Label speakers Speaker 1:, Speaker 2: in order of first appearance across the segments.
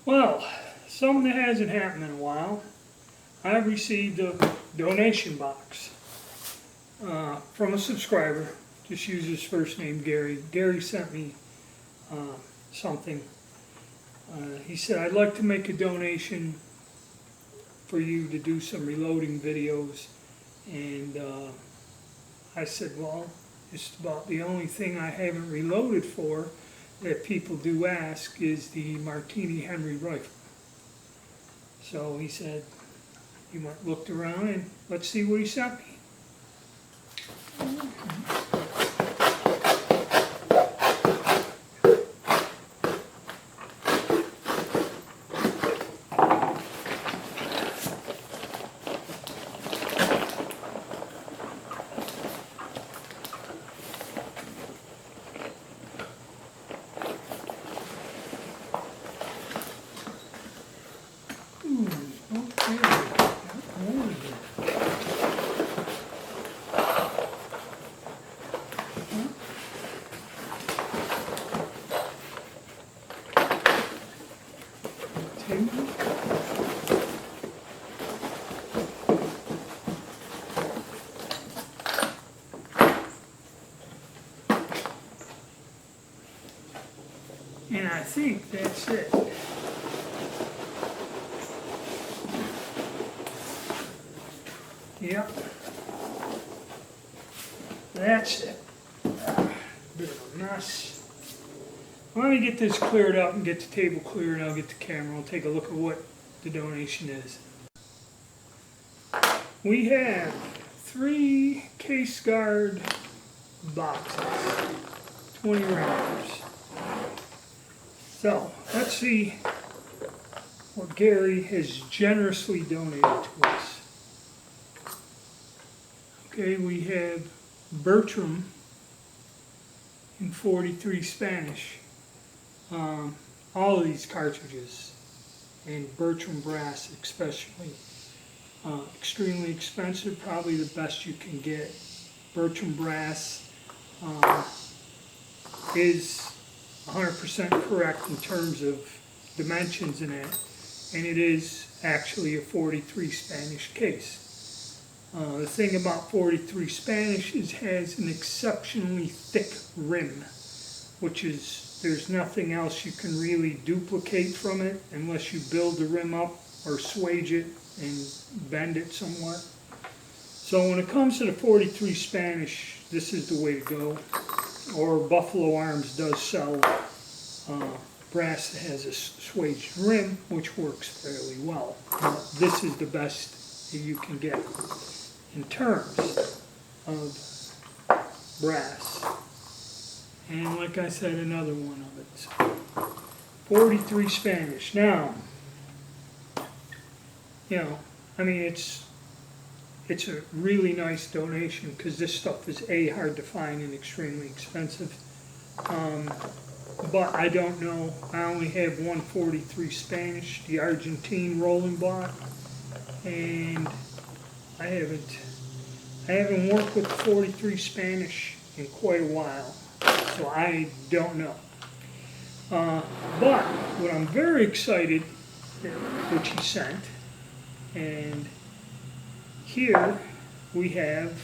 Speaker 1: Well, something that hasn't happened in a while. I received a donation box from a subscriber. Just use his first name, Gary. Gary sent me something. He said, I'd like to make a donation for you to do some reloading videos. And I said, well, just about the only thing I haven't reloaded for that people do ask is the Martini Henry rifle. So he said, he looked around and let's see what he sent me. And I think that's it. Yep. That's it. Bit of a mess. Let me get this cleared up and get the table clear, and I'll get the camera. I'll take a look at what the donation is. We have 3 case guard boxes, 20 rounders. So, let's see what Gary has generously donated to us. Okay, we have Bertram in 43 Spanish. All of these cartridges, and Bertram brass especially. Extremely expensive, probably the best you can get. Bertram brass is 100% correct in terms of dimensions in it, and it is actually a 43 Spanish case. The thing about 43 Spanish is it has an exceptionally thick rim, which is, there's nothing else you can really duplicate from it unless you build the rim up or swage it and bend it somewhat. So when it comes to the 43 Spanish, this is the way to go. Or Buffalo Arms does sell brass that has a swaged rim, which works fairly well. But this is the best that you can get in terms of brass. And like I said, another one of it. So 43 Spanish. Now, you know, I mean, it's a really nice donation because this stuff is A, hard to find and extremely expensive. But I don't know, I only have one 43 Spanish, the Argentine rolling block, and I haven't worked with 43 Spanish in quite a while, so I don't know. But what I'm very excited, which he sent, and here we have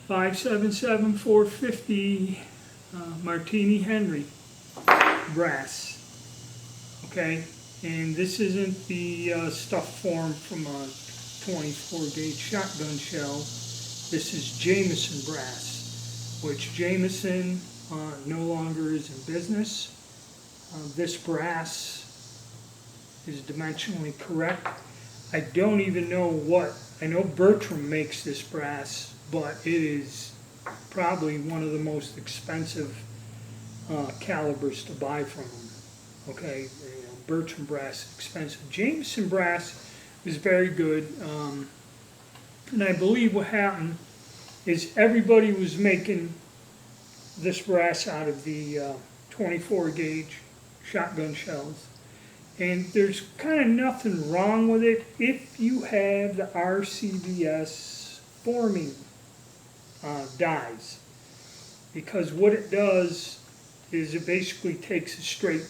Speaker 1: 577-450 Martini Henry brass. Okay, and this isn't the stuff formed from a 24 gauge shotgun shell. This is Jameson brass, which Jameson no longer is in business. This brass is dimensionally correct. I don't even know what, I know Bertram makes this brass, but it is probably one of the most expensive calibers to buy from them. Okay, you know, Bertram brass is expensive. Jameson brass is very good, and I believe what happened is everybody was making this brass out of the 24 gauge shotgun shells. And there's kind of nothing wrong with it if you have the RCBS forming dies. Because what it does is it basically takes a straight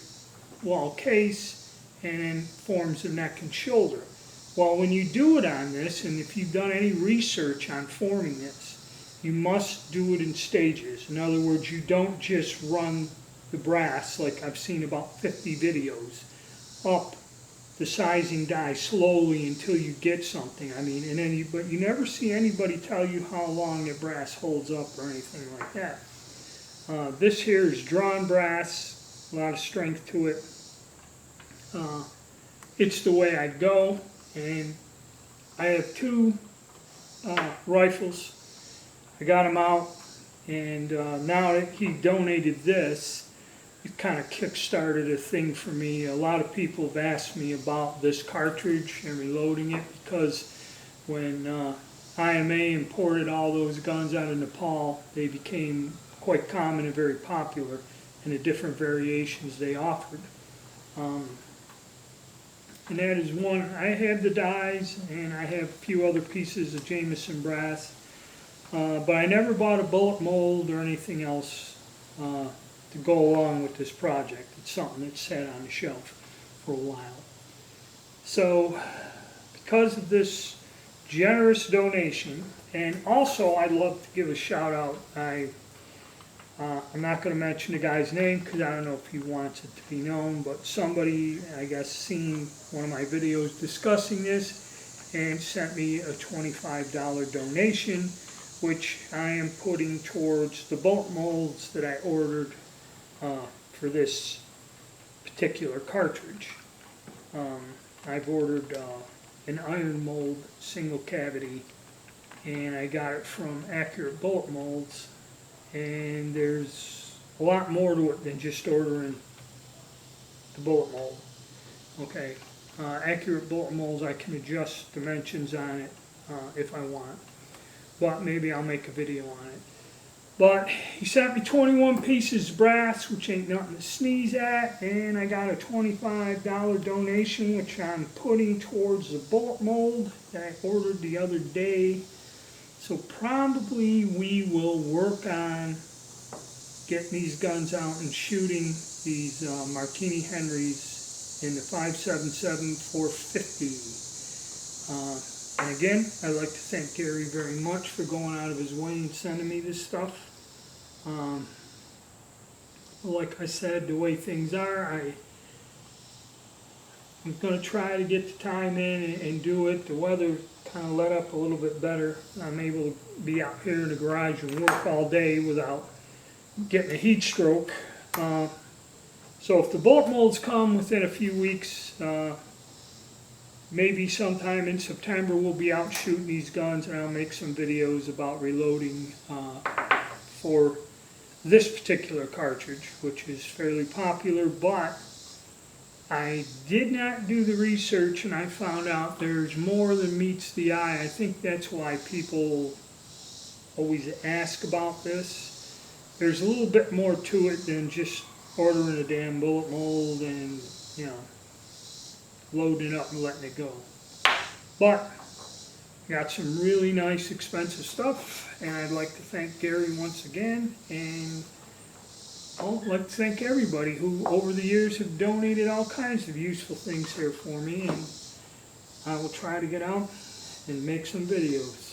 Speaker 1: wall case and then forms the neck and shoulder. Well, when you do it on this, and if you've done any research on forming this, you must do it in stages. In other words, you don't just run the brass, like I've seen about 50 videos, up the sizing die slowly until you get something. I mean, but you never see anybody tell you how long a brass holds up or anything like that. This here is drawn brass, a lot of strength to it. It's the way I go, and I have two rifles. I got them out, and now that he donated this, it kind of kick-started a thing for me. A lot of people have asked me about this cartridge and reloading it, because when IMA imported all those guns out of Nepal, they became quite common and very popular in the different variations they offered. And that is one. I have the dies, and I have a few other pieces of Jameson brass, but I never bought a bullet mold or anything else to go along with this project. It's something that sat on the shelf for a while. So because of this generous donation, and also I'd love to give a shout out. I'm not going to mention the guy's name because I don't know if he wants it to be known, but somebody, I guess, seen one of my videos discussing this and sent me a $25 donation, which I am putting towards the bullet molds that I ordered for this particular cartridge. I've ordered an iron mold single cavity, and I got it from Accurate Bullet Molds, and there's a lot more to it than just ordering the bullet mold. Okay, Accurate Bullet Molds, I can adjust dimensions on it if I want, but maybe I'll make a video on it. But he sent me 21 pieces of brass, which ain't nothing to sneeze at, and I got a $25 donation, which I'm putting towards the bullet mold that I ordered the other day. So probably we will work on getting these guns out and shooting these Martini Henrys in the 5.77 450. And again, I'd like to thank Gary very much for going out of his way and sending me this stuff. Like I said, the way things are, I'm going to try to get the time in and do it. The weather kind of let up a little bit better. I'm able to be out here in the garage and work all day without getting a heat stroke. So if the bullet molds come within a few weeks, maybe sometime in September we'll be out shooting these guns, and I'll make some videos about reloading for this particular cartridge, which is fairly popular, but I did not do the research, and I found out there's more than meets the eye. I think that's why people always ask about this. There's a little bit more to it than just ordering a damn bullet mold and, you know, loading it up and letting it go. But got some really nice expensive stuff, and I'd like to thank Gary once again, and I'd like to thank everybody who over the years have donated all kinds of useful things here for me, and I will try to get out and make some videos.